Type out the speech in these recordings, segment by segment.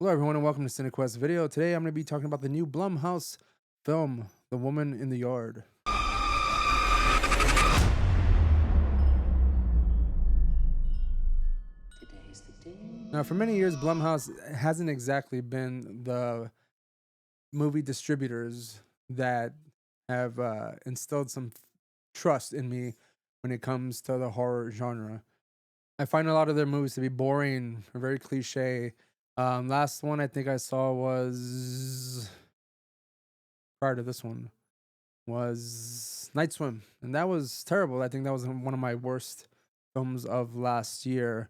Hello, everyone, and welcome to CineQuest video. Today, I'm going to be talking about the new Blumhouse film, The Woman in the Yard. Now, for many years, Blumhouse hasn't exactly been the movie distributors that have instilled some trust in me when it comes to the horror genre. I find a lot of their movies to be boring or very cliche. Last one I think I saw was prior to this one was Night Swim, and that was terrible. I think that was one of my worst films of last year.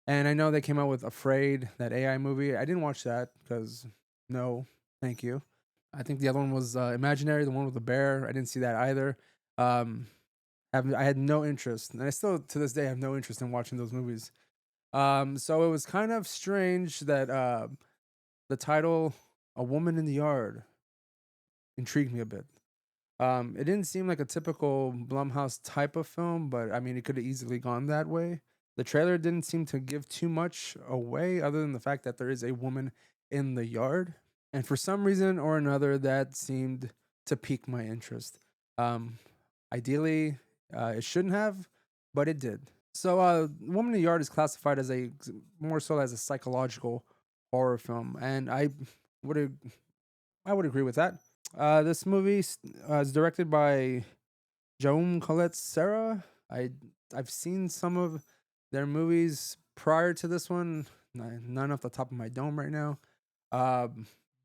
And I know they came out with Afraid, that AI movie. I didn't watch that because no, thank you. I think the other one was Imaginary, the one with the bear. I didn't see that either. Um, I had no interest, and I still to this day have no interest in watching those movies. So it was kind of strange that the title "A Woman in the Yard" intrigued me a bit. It didn't seem like a typical Blumhouse type of film, but I mean, it could have easily gone that way. The trailer didn't seem to give too much away, other than the fact that there is a woman in the yard, and for some reason or another, that seemed to pique my interest. Um, Ideally, it shouldn't have, but it did. So, Woman in the Yard is classified as a more so as a psychological horror film, and would I would agree with that. This movie is directed by Joan Colette Serra. I've seen some of their movies prior to this one. None off the top of my dome right now.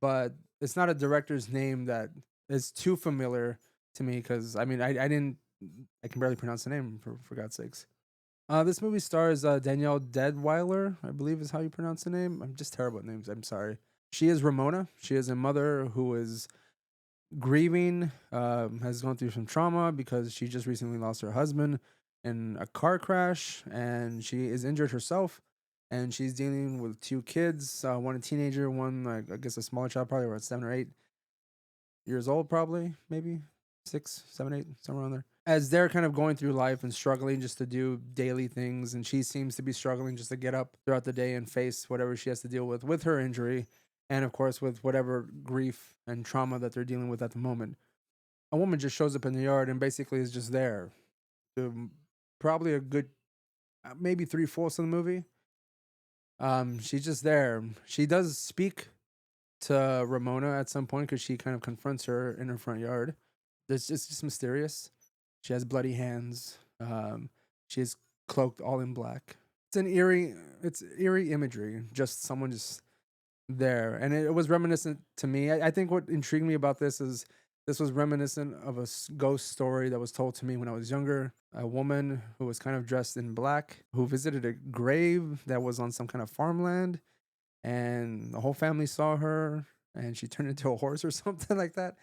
But it's not a director's name that is too familiar to me because I didn't I can barely pronounce the name for God's sakes. This movie stars Danielle Deadweiler, I believe is how you pronounce the name. I'm just terrible at names. I'm sorry. She is Ramona. She is a mother who is grieving, has gone through some trauma because she just recently lost her husband in a car crash, and she is injured herself. And she's dealing with two kids, one a teenager, one like I guess a smaller child, probably around 7 or 8 years old, probably maybe 6, 7, 8, somewhere around there. As they're kind of going through life and struggling just to do daily things, and she seems to be struggling just to get up throughout the day and face whatever she has to deal with her injury, and of course with whatever grief and trauma that they're dealing with at the moment. A woman just shows up in the yard and basically is just there. Probably a good maybe 3/4 of the movie. She's just there. She does speak to Ramona at some point because she kind of confronts her in her front yard. It's just mysterious. She has bloody hands. She is cloaked all in black. It's eerie imagery. Just someone just there, and it was reminiscent to me. I think what intrigued me about this is this was reminiscent of a ghost story that was told to me when I was younger. A woman who was kind of dressed in black who visited a grave that was on some kind of farmland, and the whole family saw her, and she turned into a horse or something like that.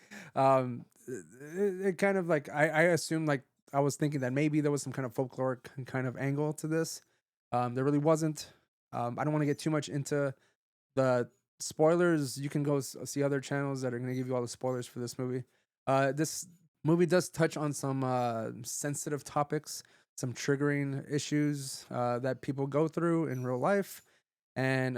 It kind of like I assumed, like I was thinking that maybe there was some kind of folkloric kind of angle to this. There really wasn't. I don't want to get too much into the spoilers. You can go see other channels that are going to give you all the spoilers for this movie. This movie does touch on some sensitive topics, some triggering issues that people go through in real life, and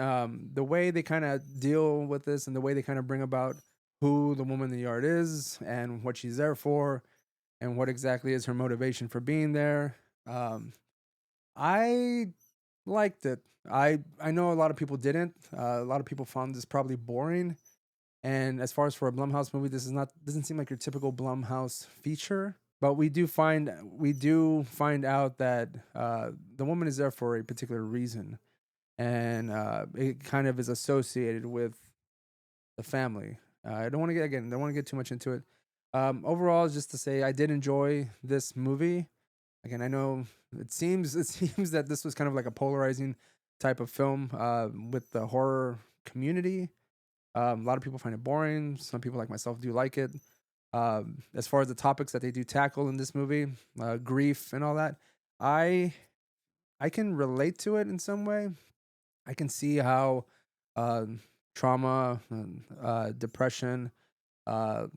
the way they kind of deal with this and the way they kind of bring about who the woman in the yard is and what she's there for and what exactly is her motivation for being there. Um, I liked it. I know a lot of people didn't. A lot of people found this probably boring. And as far as for a Blumhouse movie, this is not doesn't seem like your typical Blumhouse feature. But we do find out that the woman is there for a particular reason, and it kind of is associated with the family. I don't want to get again. Don't want to get too much into it. Overall, just to say, I did enjoy this movie. Again, I know it seems that this was kind of like a polarizing type of film with the horror community. A lot of people find it boring. Some people, like myself, do like it. As far as the topics that they do tackle in this movie, grief and all that, I I can relate to it in some way. I can see how uh, trauma, and, depression, uh,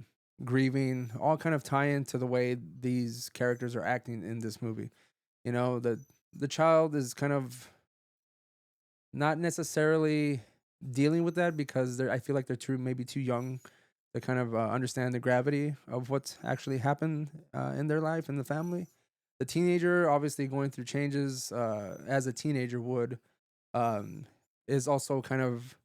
grieving, all kind of tie into the way these characters are acting in this movie. You know, the child is kind of not necessarily. dealing with that because I feel like they're maybe too young to kind of understand the gravity of what's actually happened in their life and the family. The teenager, obviously going through changes as a teenager would, um, is also kind of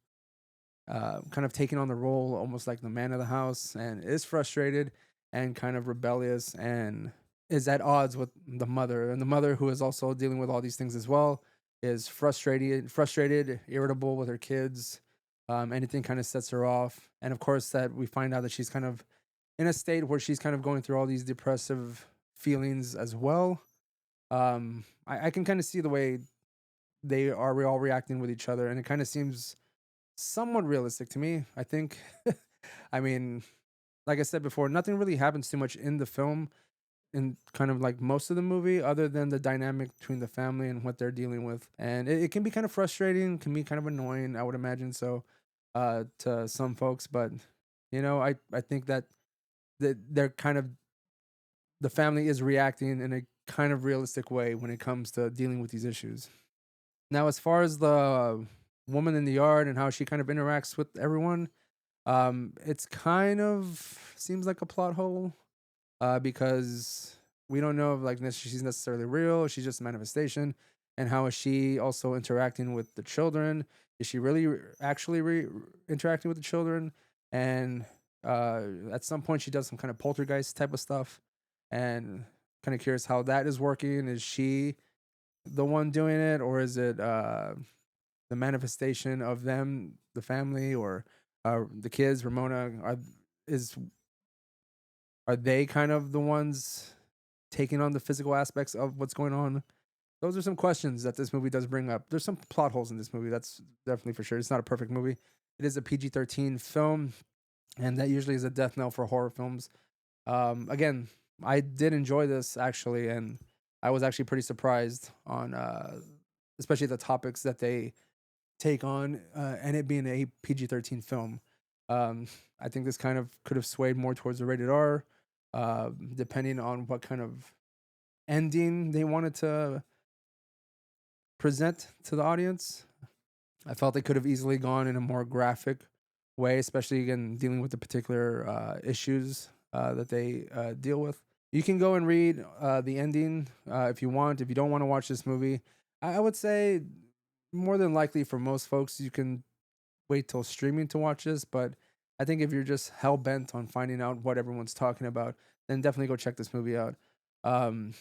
taking on the role almost like the man of the house, and is frustrated and kind of rebellious, and is at odds with the mother. And the mother, who is also dealing with all these things as well, is frustrated, irritable with her kids. Anything kind of sets her off. And of course, that we find out that she's kind of in a state where she's kind of going through all these depressive feelings as well. I can kind of see the way they are all reacting with each other, and it kind of seems somewhat realistic to me. I think, I mean, like I said before, nothing really happens too much in the film, in kind of like most of the movie, other than the dynamic between the family and what they're dealing with. And it can be kind of frustrating, can be kind of annoying, I would imagine so, to some folks. But I think that they're kind of the family is reacting in a kind of realistic way when it comes to dealing with these issues. Now, as far as the woman in the yard and how she kind of interacts with everyone, it's kind of seems like a plot hole, because we don't know if like she's necessarily real. She's just a manifestation. And how is she also interacting with the children? Is she really actually interacting with the children? And at some point, she does some kind of poltergeist type of stuff, and kind of curious how that is working. Is she the one doing it, or is it the manifestation of them, the family, or the kids? Ramona, is are they kind of the ones taking on the physical aspects of what's going on? Those are some questions that this movie does bring up. There's some plot holes in this movie, that's definitely for sure. It's not a perfect movie. It is a PG-13 film, and that usually is a death knell for horror films. Again, I did enjoy this actually, and I was actually pretty surprised on, especially the topics that they take on, and it being a PG-13 film. I think this kind of could have swayed more towards the rated R, depending on what kind of ending they wanted to present to the audience. I felt they could have easily gone in a more graphic way, especially again dealing with the particular issues that they deal with. You can go and read the ending if you want. If you don't want to watch this movie, I would say more than likely for most folks, you can wait till streaming to watch this. But I think if you're just hell bent on finding out what everyone's talking about, then definitely go check this movie out. Um,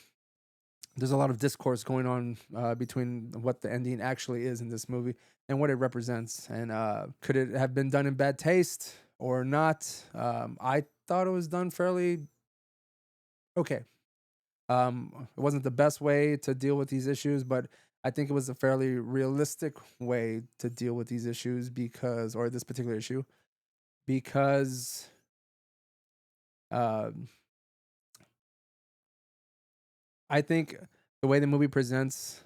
there's a lot of discourse going on between what the ending actually is in this movie and what it represents. And could it have been done in bad taste or not? I thought it was done fairly okay. It wasn't the best way to deal with these issues, but I think it was a fairly realistic way to deal with these issues or this particular issue, because um, I think the way the movie presents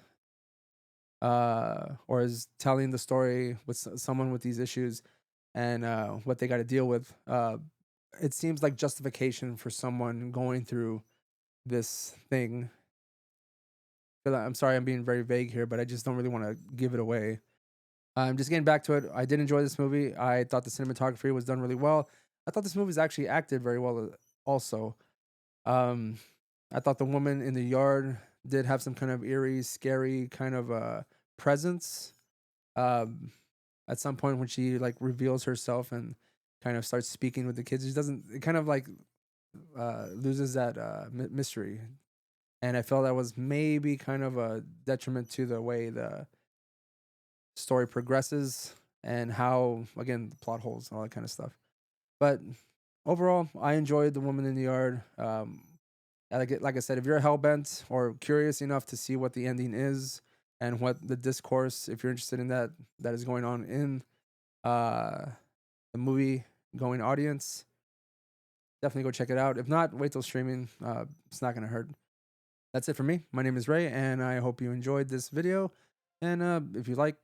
or is telling the story with someone with these issues and what they got to deal with, it seems like justification for someone going through this thing. I'm sorry, I'm being very vague here, but I just don't really want to give it away. Just getting back to it, I did enjoy this movie. I thought the cinematography was done really well. I thought this movie was actually acted very well also. Um, I thought the woman in the yard did have some kind of eerie, scary kind of presence. Um, at some point when she like reveals herself and kind of starts speaking with the kids, it kind of like loses that mystery. And I felt that was maybe kind of a detriment to the way the story progresses and how, again, the plot holes and all that kind of stuff. But overall, I enjoyed The Woman in the Yard. Like I said, if you're hellbent or curious enough to see what the ending is and what the discourse, if you're interested in that is going on in uh, the movie going audience, definitely go check it out. If not, wait till streaming. It's not going to hurt. That's it for me. My name is Ray, and I hope you enjoyed this video. And if you like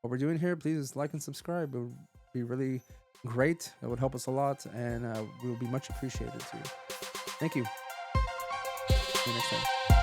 what we're doing here, please like and subscribe. It would be really great. It would help us a lot, and we will be much appreciated too. Thank you. See you next time.